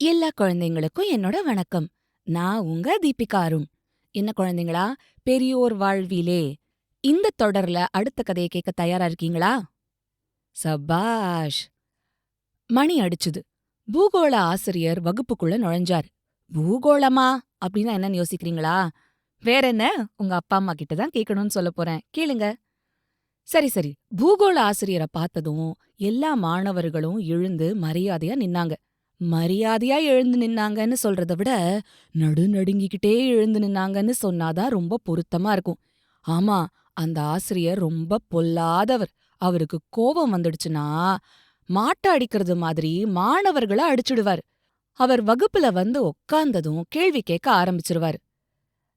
எல்லா குழந்தைங்களுக்கும் என்னோட வணக்கம். நான் உங்க தீபிகா அருண். என்ன குழந்தைங்களா, பெரியோர் வாழ்விலே இந்த தொடர்ல அடுத்த கதையை கேட்க தயாரா இருக்கீங்களா? சபாஷ்! மணி அடிச்சுது. பூகோள ஆசிரியர் வகுப்புக்குள்ள நுழைஞ்சார். பூகோளமா அப்படின்னா என்னன்னு யோசிக்கிறீங்களா? வேற என்ன, உங்க அப்பா அம்மா கிட்ட தான் கேட்கணும்னு சொல்லப் போறேன். கேளுங்க. சரி சரி, பூகோள ஆசிரியரை பார்த்ததும் எல்லா மாணவர்களும் எழுந்து மரியாதையா நின்னாங்க. மரியாதையா எழுந்து நின்னாங்கன்னு சொல்றத விட நடுநடுங்கிக்கிட்டே எழுந்து நின்னாங்கன்னு சொன்னாதான் ரொம்ப பொருத்தமா இருக்கும். ஆமா, அந்த ஆசிரியர் ரொம்ப பொல்லாதவர். அவருக்கு கோபம் வந்துடுச்சுன்னா மாட்ட அடிக்கிறது மாதிரி மாணவர்கள அடிச்சுடுவார். அவர் வகுப்புல வந்து உக்காந்ததும் கேள்வி கேட்க ஆரம்பிச்சிருவாரு.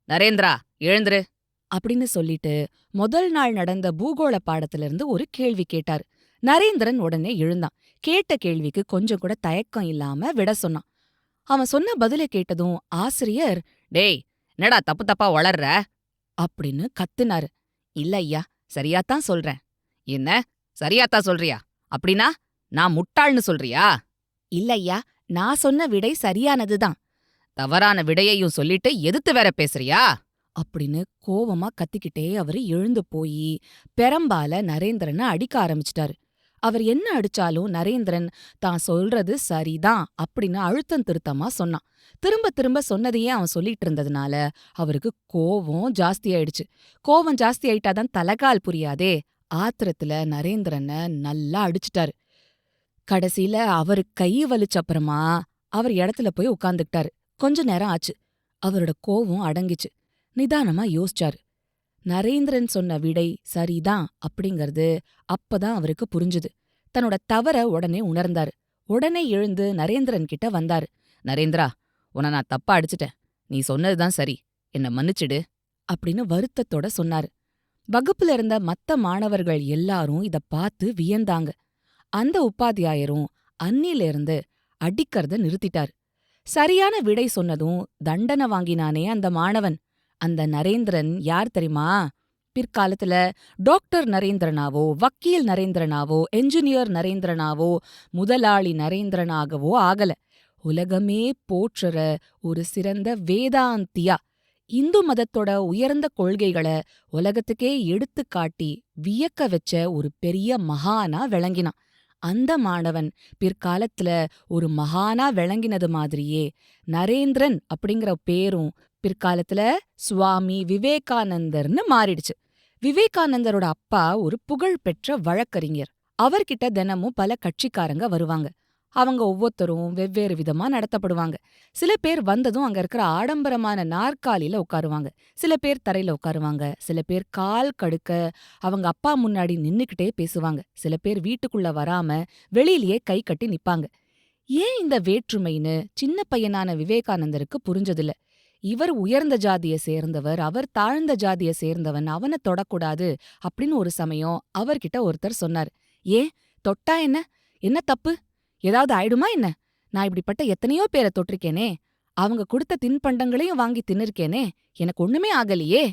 நரேந்திரா, எழுந்துரு அப்படின்னு சொல்லிட்டு முதல் நாள் நடந்த பூகோள பாடத்திலிருந்து ஒரு கேள்வி கேட்டார். நரேந்திரன் உடனே எழுந்தான். கேட்ட கேள்விக்கு கொஞ்சம் கூட தயக்கம் இல்லாம விட சொன்னான். அவன் சொன்ன பதில கேட்டதும் ஆசிரியர், டேய், என்னடா தப்பு தப்பா வளர்ற அப்படின்னு கத்துனாரு. இல்ல ஐயா, சரியாத்தான் சொல்றேன். என்ன, சரியாத்தான் சொல்றியா? அப்படின்னா நான் முட்டாள்னு சொல்றியா? இல்ல ஐயா, நான் சொன்ன விடை சரியானதுதான். தவறான விடையையும் சொல்லிட்டு எதிர்த்து வேற பேசுறியா? அப்படின்னு கோவமா கத்திக்கிட்டே அவரு எழுந்து போயி பெரம்பால நரேந்திரனை அடிக்க ஆரம்பிச்சிட்டாரு. அவர் என்ன அடிச்சாலும் நரேந்திரன் தான் சொல்றது சரிதான் அப்படின்னு அழுத்தம் திருத்தமா சொன்னான். திரும்ப திரும்ப சொன்னதையே அவன் சொல்லிட்டு இருந்ததுனால அவருக்கு கோவம் ஜாஸ்தியாயிடுச்சு. கோவம் ஜாஸ்தி ஆயிட்டாதான் தலகால் புரியாதே. ஆத்திரத்துல நரேந்திரனை நல்லா அடிச்சிட்டாரு. கடைசியில அவரு கை வலிச்சப்புறமா அவர் இடத்துல போய் உட்கார்ந்துக்கிட்டாரு. கொஞ்ச நேரம் ஆச்சு. அவரோட கோவம் அடங்கிச்சு. நிதானமா யோசிச்சாரு. நரேந்திரன் சொன்ன விடை சரிதான் அப்படிங்கறது அப்பதான் அவருக்கு புரிஞ்சுது. தன்னோட தவற உடனே உணர்ந்தாரு. உடனே எழுந்து நரேந்திரன் கிட்ட வந்தாரு. நரேந்திரா, உன்னை நான் தப்பா அடிச்சிட்டேன். நீ சொன்னதுதான் சரி. என்ன மன்னிச்சிடு அப்படின்னு வருத்தத்தோட சொன்னாரு. வகுப்புல இருந்த மத்த மாணவர்கள் எல்லாரும் இத பார்த்து வியந்தாங்க. அந்த உபாத்தியாயரும் அன்னிலிருந்து அடிக்கறத நிறுத்திட்டாரு. சரியான விடை சொன்னதும் தண்டனை வாங்கினானே அந்த மாணவன். அந்த நரேந்திரன் யார் தெரியுமா? பிற்காலத்துல டாக்டர் நரேந்திரனாவோ, வக்கீல் நரேந்திரனாவோ, என்ஜினியர் நரேந்திரனாவோ, முதலாளி நரேந்திரனாகவோ ஆகல. உலகமே போற்றுற ஒரு சிறந்த வேதாந்தியா, இந்து மதத்தோட உயர்ந்த கொள்கைகள உலகத்துக்கே எடுத்துக்காட்டி வியக்க வச்ச ஒரு பெரிய மகானா விளங்கினான். அந்த மாணவன் பிற்காலத்துல ஒரு மகானா விளங்கினது மாதிரியே நரேந்திரன் அப்படிங்கிற பேரும் பிற்காலத்துல சுவாமி விவேகானந்தர்னு மாறிடுச்சு. விவேகானந்தரோட அப்பா ஒரு புகழ்பெற்ற வழக்கறிஞர். அவர்கிட்ட தினமும் பல கட்சிக்காரங்க வருவாங்க. அவங்க ஒவ்வொருத்தரும் வெவ்வேறு விதமா நடத்தப்படுவாங்க. சில பேர் வந்ததும் அங்க இருக்கிற ஆடம்பரமான நாற்காலியில உட்காருவாங்க. சில பேர் தரையில உட்காருவாங்க. சில பேர் கால் கடுக்க அவங்க அப்பா முன்னாடி நின்னுக்கிட்டே பேசுவாங்க. சில பேர் வீட்டுக்குள்ள வராம வெளியிலேயே கை கட்டி நிப்பாங்க. ஏன் இந்த வேற்றுமைன்னு சின்ன பையனான விவேகானந்தருக்கு புரிஞ்சதில்ல. இவர் உயர்ந்த ஜாதிய சேர்ந்தவர், அவர் தாழ்ந்த ஜாதிய சேர்ந்தவன், அவன தொடக்கூடாது அப்படின்னு ஒரு சமயம் அவர்கிட்ட ஒருத்தர் சொன்னார். ஏன், தொட்டா என்ன? என்ன தப்பு? ஏதாவது ஆயிடுமா என்ன? நான் இப்படிப்பட்ட எத்தனையோ பேரை தொட்டிருக்கேனே. அவங்க கொடுத்த தின்பண்டங்களையும் வாங்கி தின்னிருக்கேனே. எனக்கு ஒண்ணுமே ஆகலையே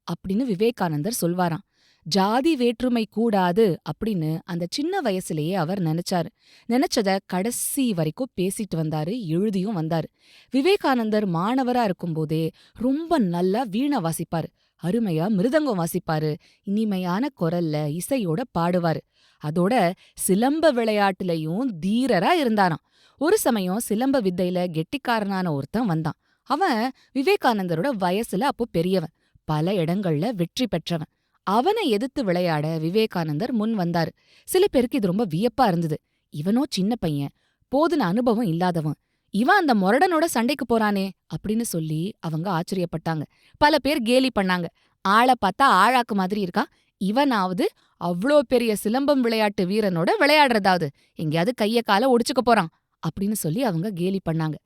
அப்படின்னு விவேகானந்தர் சொல்வாராம். ஜாதி வேற்றுமை கூடாது அப்படின்னு அந்த சின்ன வயசுலயே அவர் நினைச்சாரு. நினைச்சத கடைசி வரைக்கும் பேசிட்டு வந்தாரு, எழுதியும் வந்தாரு. விவேகானந்தர் மாணவரா இருக்கும்போதே ரொம்ப நல்லா வீணை வாசிப்பாரு, அருமையா மிருதங்கம் வாசிப்பாரு, இனிமையான குரல்ல இசையோட பாடுவாரு. அதோட சிலம்ப விளையாட்டுலயும் தீரரா இருந்தாராம். ஒரு சமயம் சிலம்ப வித்தையில கெட்டிக்காரனான ஒருத்தன் வந்தான். அவன் விவேகானந்தரோட வயசுல அப்போ பெரியவன், பல இடங்கள்ல வெற்றி பெற்றவன். அவனை எதிர்த்து விளையாட விவேகானந்தர் முன் வந்தாரு. சில பேருக்கு இது ரொம்ப வியப்பா இருந்தது. இவனோ சின்ன பையன், போதுன அனுபவம் இல்லாதவன், இவன் அந்த மொரடனோட சண்டைக்கு போறானே அப்படின்னு சொல்லி அவங்க ஆச்சரியப்பட்டாங்க. பல பேர் கேலி பண்ணாங்க. ஆளை பார்த்தா ஆழாக்கு மாதிரி இருக்கான், இவனாவது அவ்ளோ பெரிய சிலம்பம் விளையாட்டு வீரனோட விளையாடுறதாவது எங்கேயாவது கைய கால ஒடிச்சுக்க போறான் அப்படின்னு சொல்லி அவங்க கேலி பண்ணாங்க.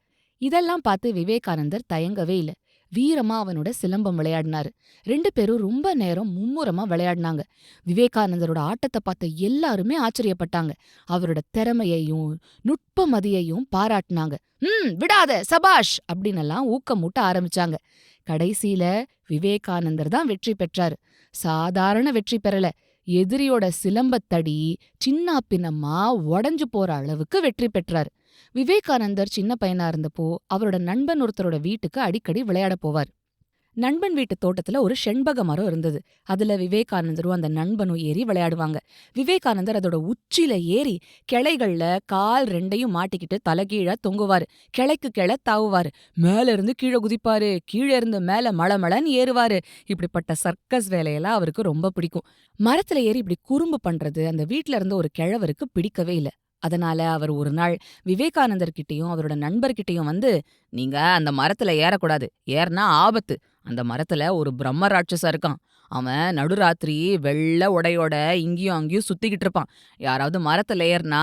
இதெல்லாம் பார்த்து விவேகானந்தர் தயங்கவே இல்ல. வீரமா அவனோட சிலம்பம் விளையாடினாரு. 2 பேரும் ரொம்ப நேரம் மும்முரமா விளையாடினாங்க. விவேகானந்தரோட ஆட்டத்தை பார்த்த எல்லாருமே ஆச்சரியப்பட்டாங்க. அவரோட திறமையையும் நுட்பமதியையும் பாராட்டினாங்க. விடாத, சபாஷ் அப்படின்னெல்லாம் ஊக்கமூட்ட ஆரம்பிச்சாங்க. கடைசியில விவேகானந்தர் தான் வெற்றி பெற்றாரு. சாதாரண வெற்றி பெறல, எதிரியோட சிலம்பத்தடி சின்னாபின்னமா உடைஞ்சு போற அளவுக்கு வெற்றி பெற்றாரு. விவேகானந்தர் சின்ன பையனா இருந்தப்போ அவரோட நண்பன் ஒருத்தரோட வீட்டுக்கு அடிக்கடி விளையாட போவார். நண்பன் வீட்டு தோட்டத்துல ஒரு செண்பக மரம் இருந்தது. அதுல விவேகானந்தரும் அந்த நண்பனும் ஏறி விளையாடுவாங்க. விவேகானந்தர் அதோட உச்சியில ஏறி கிளைகள்ல கால் ரெண்டையும் மாட்டிக்கிட்டு தலைகீழா தொங்குவாரு. கிளைக்கு கிளை தாவுவாரு. மேல இருந்து கீழே குதிப்பாரு. கீழே இருந்து மேல மளமளன்னு ஏறுவாரு. இப்படிப்பட்ட சர்க்கஸ் வேலையெல்லாம் அவருக்கு ரொம்ப பிடிக்கும். மரத்துல ஏறி இப்படி குறும்பு பண்றது அந்த வீட்ல இருந்த ஒரு கிழவருக்கு பிடிக்கவே இல்ல. அதனால அவர் ஒரு நாள் விவேகானந்தர் கிட்டயும் அவரோட நண்பர்கிட்டயும் வந்து, "நீங்க அந்த மரத்துல ஏறக்கூடாது. ஏறுனா ஆபத்து. அந்த மரத்துல ஒரு பிரம்ம ராட்சசன் இருக்கான். அவன் நடுராத்திரி வெள்ள உடையோட இங்கேயும் அங்கேயும் சுத்திக்கிட்டு இருப்பான். யாராவது மரத்துல ஏறுனா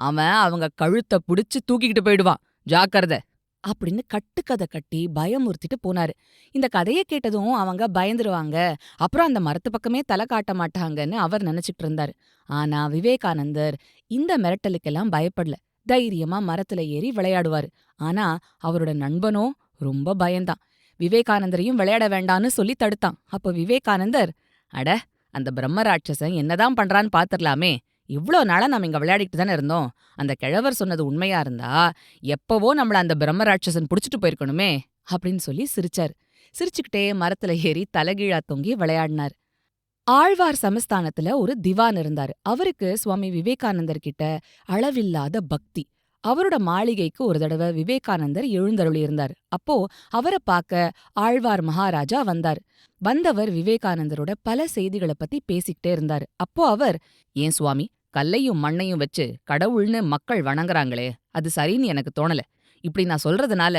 அவன் அவங்க கழுத்தை புடிச்சு தூக்கிக்கிட்டு போயிடுவான். ஜாக்கிரதை." அப்படின்னு கட்டுக்கதை கட்டி பயமுறுத்திட்டு போனாரு. இந்த கதைய கேட்டதும் அவங்க பயந்துருவாங்க. அப்புறம் அந்த மரத்து பக்கமே தலை காட்ட மாட்டாங்கன்னு அவர் நினைச்சிட்டு இருந்தாரு. ஆனா விவேகானந்தர் இந்த மிரட்டலுக்கெல்லாம் பயப்படல. தைரியமா மரத்துல ஏறி விளையாடுவாரு. ஆனா அவரோட நண்பனோ ரொம்ப பயந்தான். விவேகானந்தரையும் விளையாட வேண்டான்னு சொல்லி தடுத்தான். அப்போ விவேகானந்தர், "அட, அந்த பிரம்ம ராட்சசன் என்னதான் பண்றான்னு பாத்துரலாமே. இவ்ளோ நாளா நாம இங்க விளையாடிட்டு தானே இருந்தோம். அந்த கிழவர் சொன்னது உண்மையா இருந்தா எப்பவோ நம்மள அந்த பிரம்ம ராட்சசன் புடிச்சிட்டு போயிருக்கணுமே." அப்படின்னு சொல்லி சிரிச்சாரு. சிரிச்சுக்கிட்டே மரத்துல ஏறி தலகீழா தொங்கி விளையாடினார். ஆழ்வார் சமஸ்தானத்துல ஒரு திவான் இருந்தாரு. அவருக்கு சுவாமி விவேகானந்தர் கிட்ட அளவில்லாத பக்தி. அவரோட மாளிகைக்கு ஒரு தடவை விவேகானந்தர் எழுந்தருளி இருந்தார். அப்போ அவரை பார்க்க ஆழ்வார் மகாராஜா வந்தார். வந்தவர் விவேகானந்தரோட பல செய்திகளை பத்தி பேசிக்கிட்டே இருந்தாரு. அப்போ அவர், "ஏன் சுவாமி, கல்லையும் மண்ணையும் வச்சு கடவுள்னு மக்கள் வணங்குறாங்களே, அது சரின்னு எனக்கு தோணல. இப்படி நான் சொல்றதுனால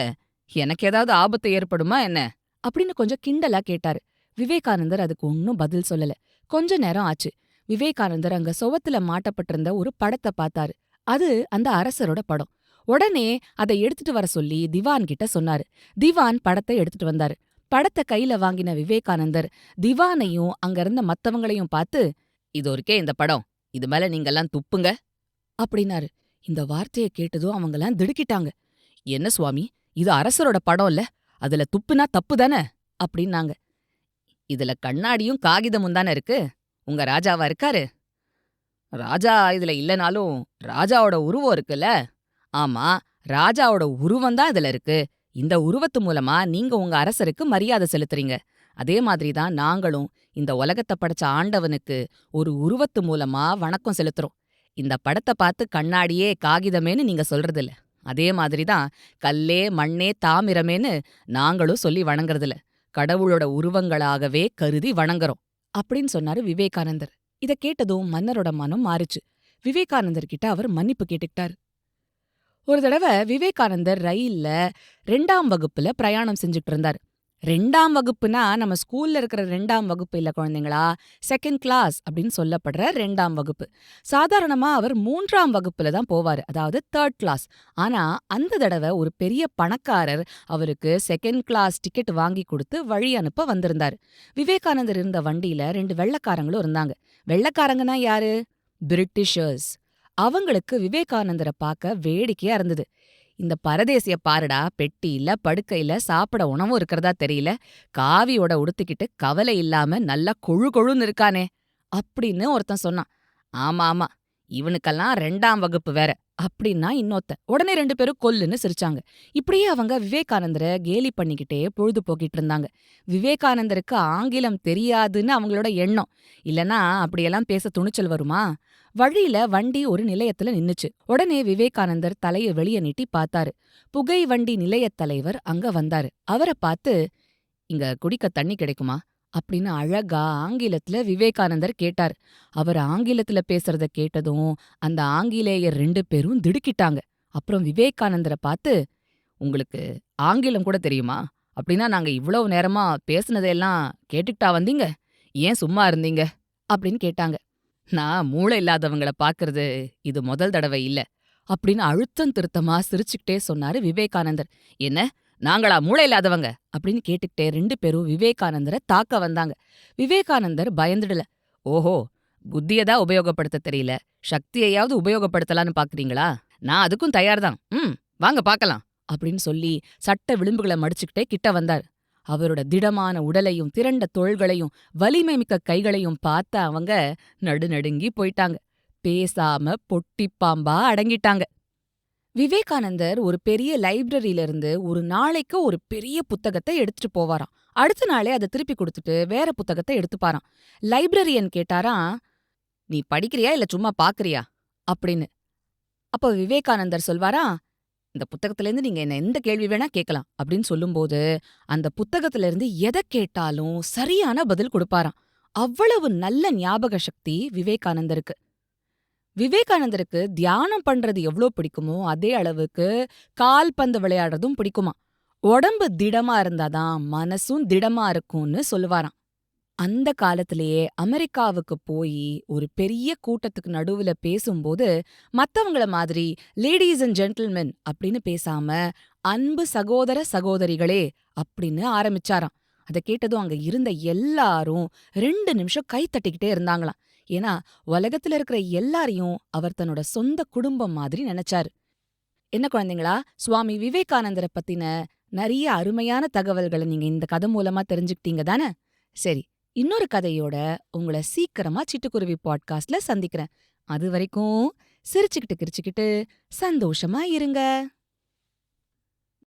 எனக்கு ஏதாவது ஆபத்து ஏற்படுமா என்ன?" அப்படின்னு கொஞ்சம் கிண்டலா கேட்டாரு. விவேகானந்தர் அதுக்கு ஒன்னும் பதில் சொல்லல. கொஞ்ச நேரம் ஆச்சு. விவேகானந்தர் அங்க சுவத்துல மாட்டப்பட்டிருந்த ஒரு படத்தை பார்த்தாரு. அது அந்த அரசரோட படம். உடனே அதை எடுத்துட்டு வர சொல்லி திவான் கிட்ட சொன்னாரு. திவான் படத்தை எடுத்துட்டு வந்தாரு. படத்தை கையில வாங்கின விவேகானந்தர் திவானையும் அங்க இருந்த மத்தவங்களையும் பார்த்து, "இதோ இருக்கே இந்த படம். இது மேல நீங்கெல்லாம் துப்புங்க" அப்படின்னாரு. இந்த வார்த்தையை கேட்டதும் அவங்கெல்லாம் திடுக்கிட்டாங்க. "என்ன சுவாமி, இது அரசரோட படம் இல்ல? அதுல துப்புனா தப்பு தானே?" அப்படின்னாங்க. "இதுல கண்ணாடியும் காகிதமும் தானே இருக்கு. உங்க ராஜாவா இருக்காரு. ராஜா இதுல இல்லனாலும் ராஜாவோட உருவம் இருக்குல்ல. ஆமா, ராஜாவோட உருவம்தான் இதுல இருக்கு. இந்த உருவத்து மூலமா நீங்க உங்க அரசருக்கு மரியாதை செலுத்துறீங்க. அதே மாதிரி தான் நாங்களும் இந்த உலகத்தை படைச்ச ஆண்டவனுக்கு ஒரு உருவத்து மூலமா வணக்கம் செலுத்துறோம். இந்த படத்தை பார்த்து கண்ணாடியே காகிதமேன்னு நீங்க சொல்றதில்ல. அதே மாதிரி தான் கல்லே மண்ணே தாமிரமேன்னு நாங்களும் சொல்லி வணங்குறதில்ல. கடவுளோட உருவங்களாகவே கருதி வணங்குறோம்" அப்படின்னு சொன்னாரு விவேகானந்தர். இத கேட்டதும் மன்னரோட மனம் மாறுச்சு. விவேகானந்தர் கிட்ட அவர் மன்னிப்பு கேட்டுக்கிட்டாரு. ஒரு தடவை விவேகானந்தர் ரயில்ல 2ஆம் வகுப்புல பிரயாணம் செஞ்சுட்டு இருந்தார். 2ஆம் வகுப்புனா நம்ம ஸ்கூல்ல இருக்கிற 2ஆம் வகுப்பு இல்ல குழந்தைங்களா, செகண்ட் கிளாஸ் அப்படின்னு சொல்லப்படுற 2ஆம் வகுப்பு. சாதாரணமா அவர் 3ஆம் வகுப்புல தான் போவாரு, அதாவது தேர்ட் கிளாஸ். ஆனா அந்த தடவை ஒரு பெரிய பணக்காரர் அவருக்கு செகண்ட் கிளாஸ் டிக்கெட் வாங்கி கொடுத்து வழி அனுப்ப வந்திருந்தாரு. விவேகானந்தர் இருந்த வண்டியில 2 வெள்ளைக்காரங்களும் இருந்தாங்க. வெள்ளைக்காரங்கன்னா யாரு? பிரிட்டிஷர்ஸ். அவங்களுக்கு விவேகானந்தரை பார்க்க வேடிக்கையா இருந்தது. "இந்த பரதேசிய பாருடா, பெட்டி இல்ல, படுக்கை இல்ல, சாப்பிட உணவும் இருக்கிறதா தெரியல. காவியோட உடுத்திக்கிட்டு கவலை இல்லாம நல்லா கொழு கொழுன்னு இருக்கானே" அப்படின்னு ஒருத்தன் சொன்னான். "ஆமா ஆமா, இவனுக்கெல்லாம் 2ஆம் வகுப்பு வேற" அப்படின்னா இன்னொருத்தன். உடனே 2 பேரும் கொல்லுன்னு சிரிச்சாங்க. இப்படியே அவங்க விவேகானந்தரை கேலி பண்ணிக்கிட்டே பொழுது போக்கிட்டு இருந்தாங்க. விவேகானந்தருக்கு ஆங்கிலம் தெரியாதுன்னு அவங்களோட எண்ணம். இல்லனா அப்படியெல்லாம் பேச துணிச்சல் வருமா? வழியில வண்டி ஒரு நிலையத்துல நின்னுச்சு. உடனே விவேகானந்தர் தலைய வெளிய நீட்டி பார்த்தாரு. புகை வண்டி நிலையத் தலைவர் அங்க வந்தாரு. அவரை பார்த்து, "இங்க குடிக்க தண்ணி கிடைக்குமா?" அப்படின்னு அழகா ஆங்கிலத்துல விவேகானந்தர் கேட்டார். அவர் ஆங்கிலத்துல பேசுறத கேட்டதும் அந்த ஆங்கிலேயர் 2 பேரும் திடுக்கிட்டாங்க. அப்புறம் விவேகானந்தரை பார்த்து, "உங்களுக்கு ஆங்கிலம் கூட தெரியுமா? அப்படின்னா நாங்க இவ்வளவு நேரமா பேசுனதையெல்லாம் கேட்டுக்கிட்டா வந்தீங்க? ஏன் சும்மா இருந்தீங்க?" அப்படின்னு கேட்டாங்க. "நான் மூளை இல்லாதவங்கள பாக்குறது இது முதல் தடவை இல்ல" அப்படின்னு அழுத்தம் திருத்தமா சிரிச்சுக்கிட்டே சொன்னாரு விவேகானந்தர். "என்ன, நாங்களா மூளை இல்லாதவங்க?" அப்படின்னு கேட்டுக்கிட்டே 2 பேரும் விவேகானந்தரை தாக்க வந்தாங்க. விவேகானந்தர் பயந்துடல. "ஓஹோ, புத்தியதான் உபயோகப்படுத்த தெரியல, சக்தியையாவது உபயோகப்படுத்தலான்னு பாக்குறீங்களா? நான் அதுக்கும் தயார்தான். வாங்க பாக்கலாம்" அப்படின்னு சொல்லி சட்ட விளிம்புகளை மடிச்சுக்கிட்டே கிட்ட வந்தார். அவரோட திடமான உடலையும் திரண்ட தோள்களையும் வலிமை மிக்க கைகளையும் பார்த்த அவங்க நடுநடுங்கி போயிட்டாங்க. பேசாம பொட்டிப்பாம்பா அடங்கிட்டாங்க. விவேகானந்தர் ஒரு பெரிய லைப்ரரியில இருந்து ஒரு நாளைக்கு ஒரு பெரிய புத்தகத்தை எடுத்துட்டு போவாராம். அடுத்த நாளே அத திருப்பி குடுத்துட்டு வேற புத்தகத்த எடுத்துப்பாராம். லைப்ரரியன் கேட்டாராம், "நீ படிக்கிறியா இல்ல சும்மா பாக்குறியா?" அப்படின்னு. அப்ப விவேகானந்தர் சொல்வாராம், "இந்த புத்தகத்திலேருந்து நீங்க என்ன எந்த கேள்வி வேணா கேட்கலாம்." அப்படின்னு சொல்லும்போது, அந்த புத்தகத்திலிருந்து எத கேட்டாலும் சரியான பதில் குடுப்பாராம். அவ்வளவு நல்ல ஞாபக சக்தி விவேகானந்தருக்கு. விவேகானந்தருக்கு தியானம் பண்றது எவ்ளோ பிடிக்குமோ, அதே அளவுக்கு கால்பந்து விளையாடுறதும் பிடிக்குமாம். உடம்பு திடமா இருந்தாதான் மனசும் திடமா இருக்கும்னு சொல்லுவாராம். அந்த காலத்திலேயே அமெரிக்காவுக்கு போயி ஒரு பெரிய கூட்டத்துக்கு நடுவுல பேசும்போது, மத்தவங்கள மாதிரி லேடீஸ் அண்ட் ஜென்டில்மென் அப்படின்னு பேசாம, "அன்பு சகோதர சகோதரிகளே" அப்படின்னு ஆரம்பிச்சாராம். அத கேட்டதும் அங்க இருந்த எல்லாரும் 2 நிமிஷம் கை தட்டிக்கிட்டே இருந்தாங்களாம். ஏன்னா, உலகத்துல இருக்கிற எல்லாரையும் அவர் தன்னோட சொந்த குடும்பம் மாதிரி நெனச்சாரு. என்ன குழந்தைங்களா, சுவாமி விவேகானந்தர பத்தின நெறைய அருமையான தகவல்கள நீங்க இந்த கதை மூலமா தெரிஞ்சுக்கிட்டீங்க தானே? சரி, இன்னொரு கதையோட உங்கள சீக்கிரமா சிட்டுக்குருவி பாட்காஸ்ட்ல சந்திக்கிறேன். அதுவரைக்கும் சிரிச்சுக்கிட்டு கிரிச்சுக்கிட்டு சந்தோஷமா இருங்க.